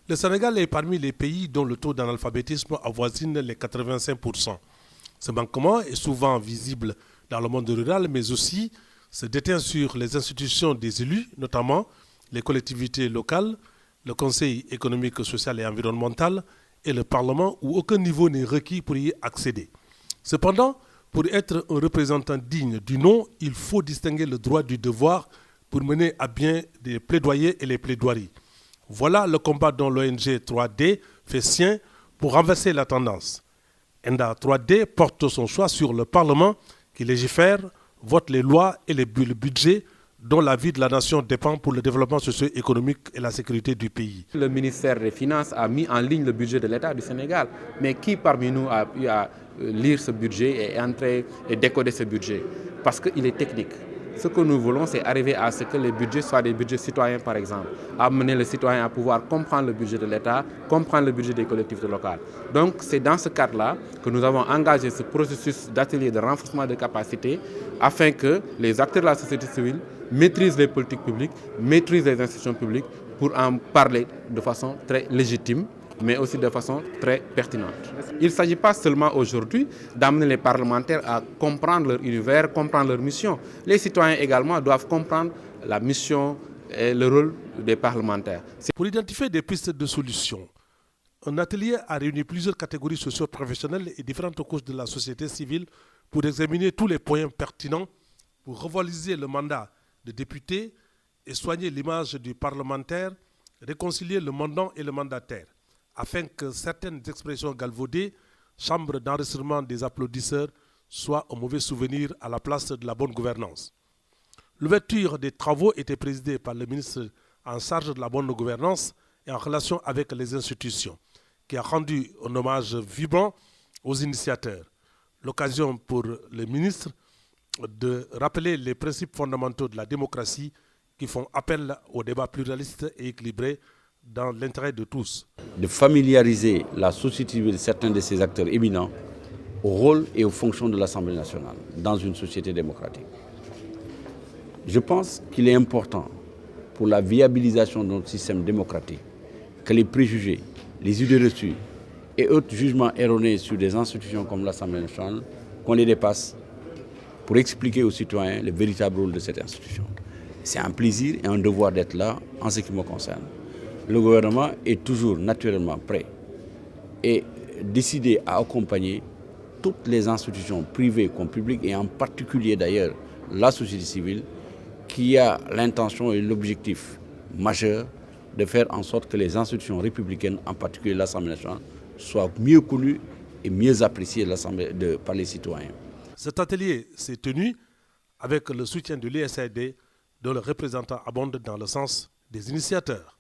Le Sénégal est parmi les pays dont le taux d'analphabétisme avoisine les 85%. Ce manquement est souvent visible dans le monde rural, mais aussi se déteint sur les institutions des élus, notamment les collectivités locales, le Conseil économique, social et environnemental et le Parlement, où aucun niveau n'est requis pour y accéder. Cependant, pour être un représentant digne du nom, il faut distinguer le droit du devoir pour mener à bien les plaidoyers et les plaidoiries. Voilà le combat dont l'ONG 3D fait sien pour renverser la tendance. ENDA 3D porte son choix sur le Parlement qui légifère, vote les lois et le budget dont la vie de la nation dépend pour le développement socio-économique et la sécurité du pays. Le ministère des Finances a mis en ligne le budget de l'État du Sénégal. Mais qui parmi nous a pu lire ce budget et entrer et décoder ce budget? Parce qu'il est technique. Ce que nous voulons, c'est arriver à ce que les budgets soient des budgets citoyens, par exemple. Amener le citoyen à pouvoir comprendre le budget de l'État, comprendre le budget des collectivités locales. Donc, c'est dans ce cadre-là que nous avons engagé ce processus d'atelier de renforcement de capacité afin que les acteurs de la société civile maîtrisent les politiques publiques, maîtrisent les institutions publiques pour en parler de façon très légitime, mais aussi de façon très pertinente. Il ne s'agit pas seulement aujourd'hui d'amener les parlementaires à comprendre leur univers, comprendre leur mission. Les citoyens également doivent comprendre la mission et le rôle des parlementaires. Pour identifier des pistes de solutions, un atelier a réuni plusieurs catégories socio-professionnelles et différentes couches de la société civile pour examiner tous les points pertinents pour revaloriser le mandat de député et soigner l'image du parlementaire, réconcilier le mandant et le mandataire, afin que certaines expressions galvaudées, chambre d'enregistrement des applaudisseurs, soient un mauvais souvenir à la place de la bonne gouvernance. L'ouverture des travaux était présidée par le ministre en charge de la bonne gouvernance et en relation avec les institutions, qui a rendu un hommage vibrant aux initiateurs. L'occasion pour le ministre de rappeler les principes fondamentaux de la démocratie qui font appel au débat pluraliste et équilibré dans l'intérêt de tous. De familiariser la société civile, certains de ses acteurs éminents, au rôle et aux fonctions de l'Assemblée nationale dans une société démocratique. Je pense qu'il est important pour la viabilisation de notre système démocratique que les préjugés, les idées reçues et autres jugements erronés sur des institutions comme l'Assemblée nationale, qu'on les dépasse pour expliquer aux citoyens le véritable rôle de cette institution. C'est un plaisir et un devoir d'être là en ce qui me concerne. Le gouvernement est toujours naturellement prêt et décidé à accompagner toutes les institutions privées comme publiques et en particulier d'ailleurs la société civile qui a l'intention et l'objectif majeur de faire en sorte que les institutions républicaines, en particulier l'Assemblée nationale, soient mieux connues et mieux appréciées par les citoyens. Cet atelier s'est tenu avec le soutien de l'USAID, dont le représentant abonde dans le sens des initiateurs.